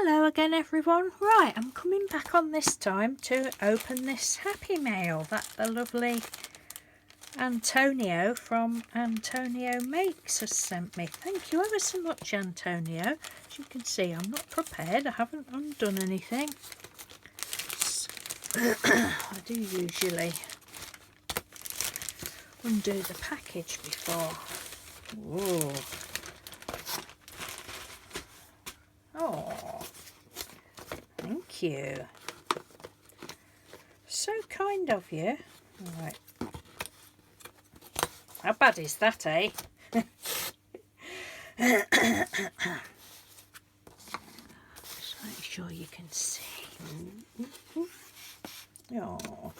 Hello again everyone. Right, I'm coming back on this time to open this happy mail that the lovely Antonio from AntonioMakes has sent me. Thank you ever so much, Antonio. As you can see, I'm not prepared. I haven't undone anything. I do usually undo the package before. Whoa. Oh, thank you. So kind of you. Right. How bad is that, eh? Just make sure you can see. Oh,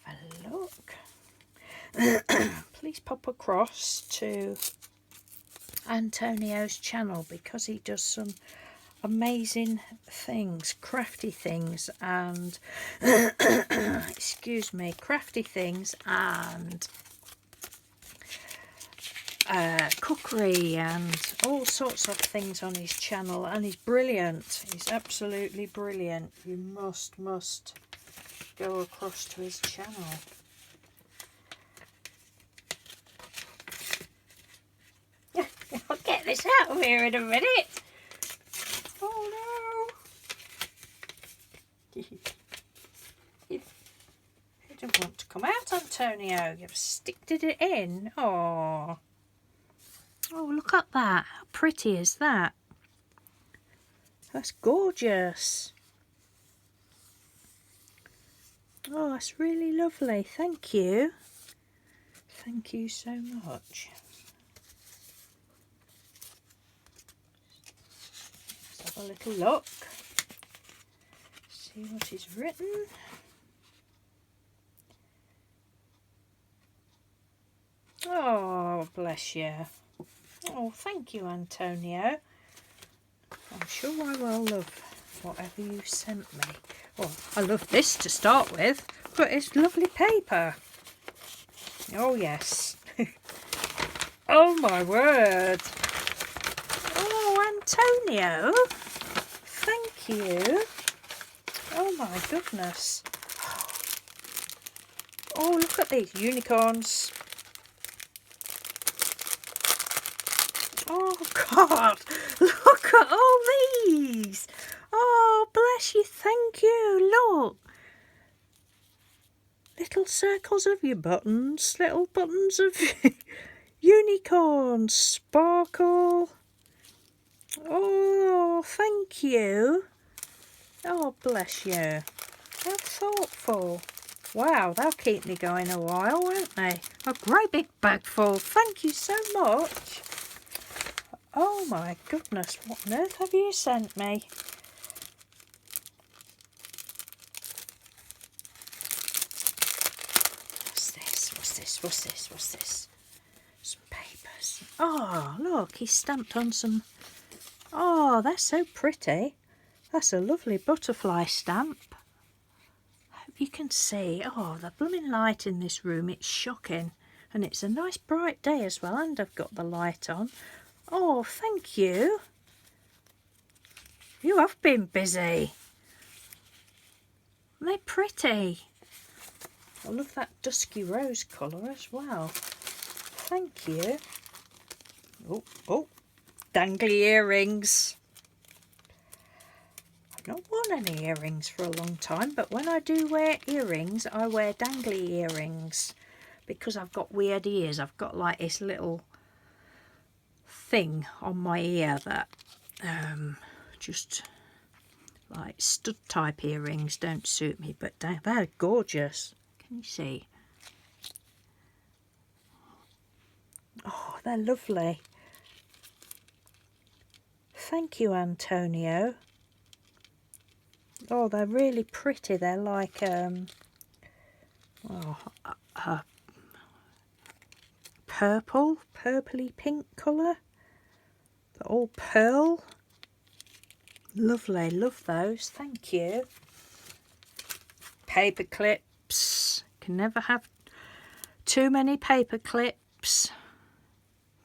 have a look. Please pop across to Antonio's channel because he does some amazing things, crafty things, and excuse me, crafty things and cookery and all sorts of things on his channel, and he's brilliant. He's absolutely brilliant. You must go across to his channel. I'll get this out of here in a minute. Oh no. You don't want to come out, Antonio. You've sticked it in. Oh. Oh, look at that. How pretty is that? That's gorgeous. Oh, that's really lovely. Thank you. Thank you so much. Let's have a little look. See what is written. Oh, bless you. Oh, thank you, Antonio. I'm sure I will love whatever you sent me. Well, I love this to start with, but it's lovely paper. Oh, yes. Oh, my word. Oh, Antonio. Thank you. Oh, my goodness. Oh, look at these unicorns. Oh God, look at all these. Oh, bless you, thank you. Look. Little circles of your buttons, little buttons of unicorns, sparkle. Oh, thank you. Oh, bless you. How thoughtful. Wow, they'll keep me going a while, won't they? A great big bag full. Thank you so much. Oh my goodness, what on earth have you sent me? What's this? What's this? What's this? What's this? Some papers. Oh, look, he's stamped on some... Oh, that's so pretty. That's a lovely butterfly stamp. I hope you can see. Oh, the blooming light in this room, it's shocking. And it's a nice bright day as well, and I've got the light on. Oh, thank you. You have been busy. They're pretty. I love that dusky rose colour as well. Thank you. Oh, dangly earrings. I've not worn any earrings for a long time, but when I do wear earrings, I wear dangly earrings because I've got weird ears. I've got like this little thing on my ear that just like stud type earrings don't suit me, but they're gorgeous. Can you see? Oh, they're lovely. Thank you, Antonio. Oh, they're really pretty. They're like purpley pink colour. They're all pearl. Lovely, love those. Thank you. Paper clips. Can never have too many paper clips.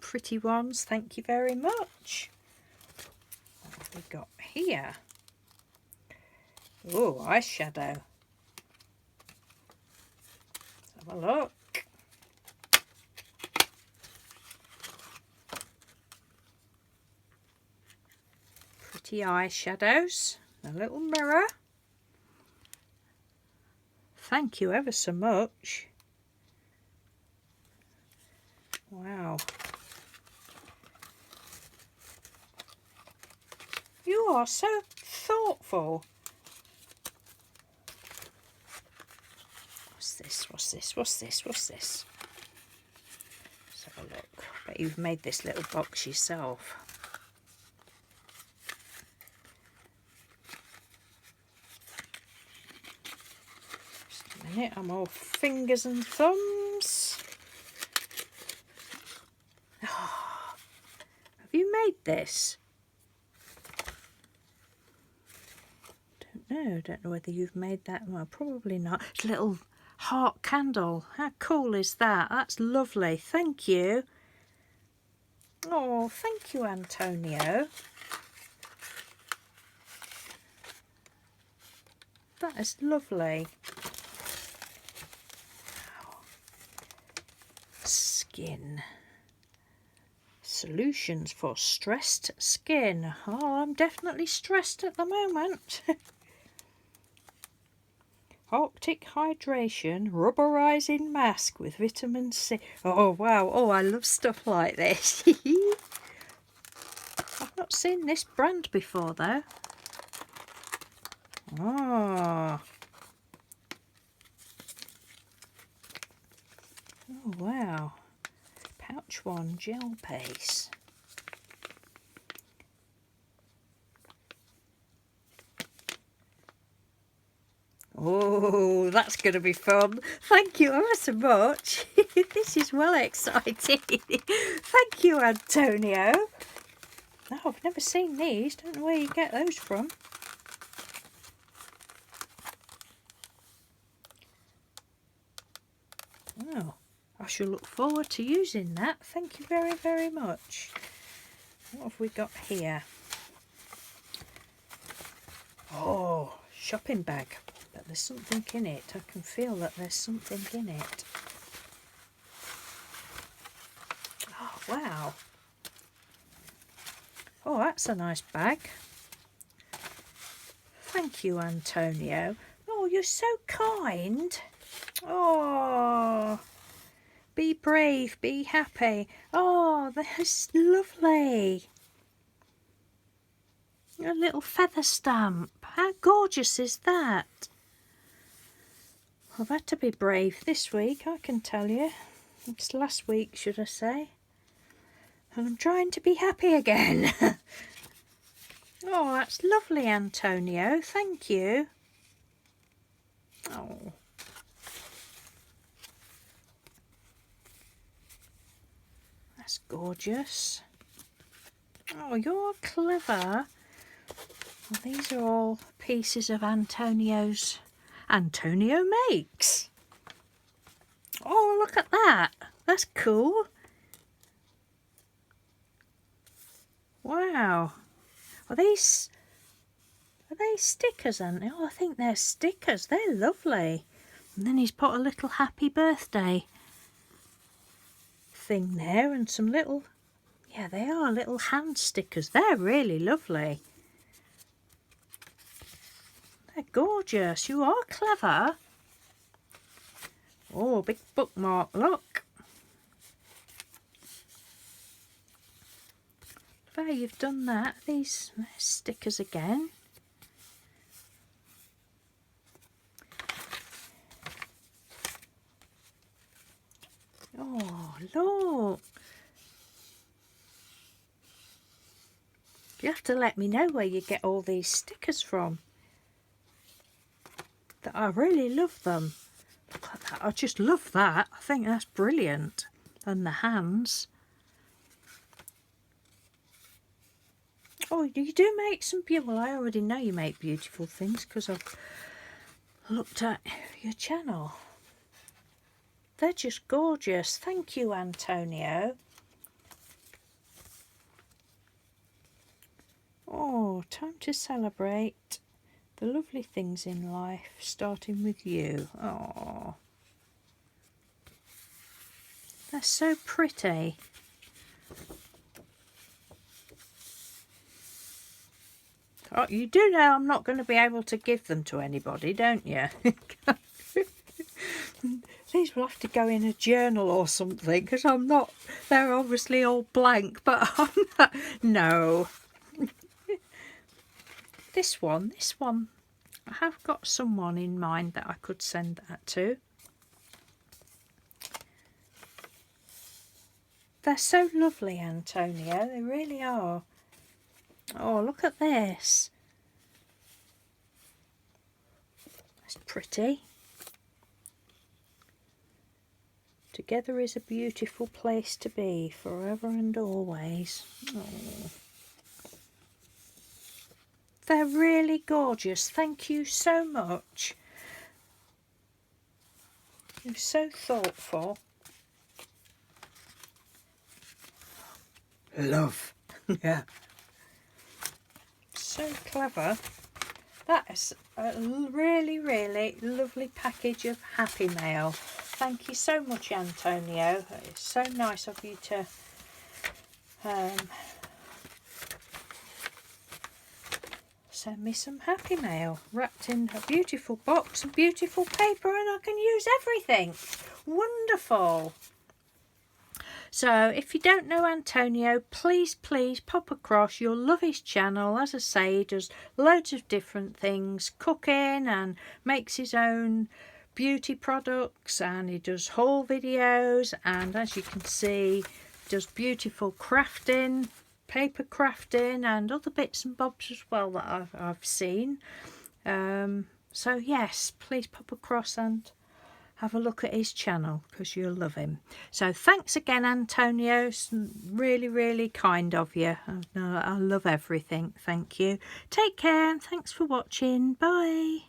Pretty ones. Thank you very much. There we got here? Oh, eyeshadow. Let's have a look. Pretty eyeshadows. A little mirror. Thank you ever so much. Wow. You are so thoughtful. What's this? What's this? What's this? What's this? Let's have a look. Bet you've made this little box yourself. Just a minute, I'm all fingers and thumbs. Oh, have you made this? Don't know whether you've made that. Well, probably not. It's a little heart candle. How cool is that? That's lovely. Thank you. Oh, thank you, Antonio. That is lovely. Wow. Skin. Solutions for stressed skin. Oh, I'm definitely stressed at the moment. Arctic Hydration Rubberizing Mask with Vitamin C. Oh, wow. Oh, I love stuff like this. I've not seen this brand before, though. Oh. Oh, wow. Pouch one gel base. Oh, that's going to be fun. Thank you ever so much. This is well exciting. Thank you, Antonio. No, I've never seen these. Don't know where you get those from. Oh, I shall look forward to using that. Thank you very, very much. What have we got here? Oh, shopping bag. But there's something in it. I can feel that there's something in it. Oh, wow. Oh, that's a nice bag. Thank you, Antonio. Oh, you're so kind. Oh, be brave, be happy. Oh, that's lovely. A little feather stamp. How gorgeous is that? I've had to be brave this week, I can tell you. It's last week, should I say. And I'm trying to be happy again. Oh, that's lovely, Antonio. Thank you. Oh. That's gorgeous. Oh, you're clever. Well, these are all pieces of Antonio's AntonioMakes. Oh, look at that. That's cool. Wow. Are they stickers, aren't they? Oh, I think they're stickers. They're lovely. And then he's put a little happy birthday thing there and some little, yeah, they are little hand stickers. They're really lovely. They're gorgeous. You are clever. Oh, big bookmark, look. There, you've done that. These stickers again. Oh, look. You have to let me know where you get all these stickers from. I really love them. Look at that. I just love that. I think that's brilliant. And the hands. Oh, you do make some beautiful. Well, I already know you make beautiful things because I've looked at your channel. They're just gorgeous. Thank you, Antonio. Oh, Oh, time to celebrate the lovely things in life, starting with you. Oh, they're so pretty. Oh, you do know I'm not going to be able to give them to anybody, don't you? These will have to go in a journal or something, because I'm not, they're obviously all blank, but I'm not, no. This one, I have got someone in mind that I could send that to. They're so lovely, Antonio, they really are. Oh, look at this. That's pretty. Together is a beautiful place to be, forever and always. Oh. They're really gorgeous. Thank you so much. You're so thoughtful. Love. Yeah. So clever. That is a really, really lovely package of Happy Mail. Thank you so much, Antonio. It's so nice of you to send me some Happy Mail wrapped in a beautiful box and beautiful paper, and I can use everything. Wonderful. So if you don't know Antonio, please pop across. You'll love his channel. As I say, he does loads of different things, cooking, and makes his own beauty products, and he does haul videos, and as you can see, does beautiful crafting, paper crafting, and other bits and bobs as well that I've seen. So yes, please pop across and have a look at his channel, because you'll love him. So thanks again, Antonio. It's really, really kind of you. I love everything. Thank you. Take care, and thanks for watching. Bye.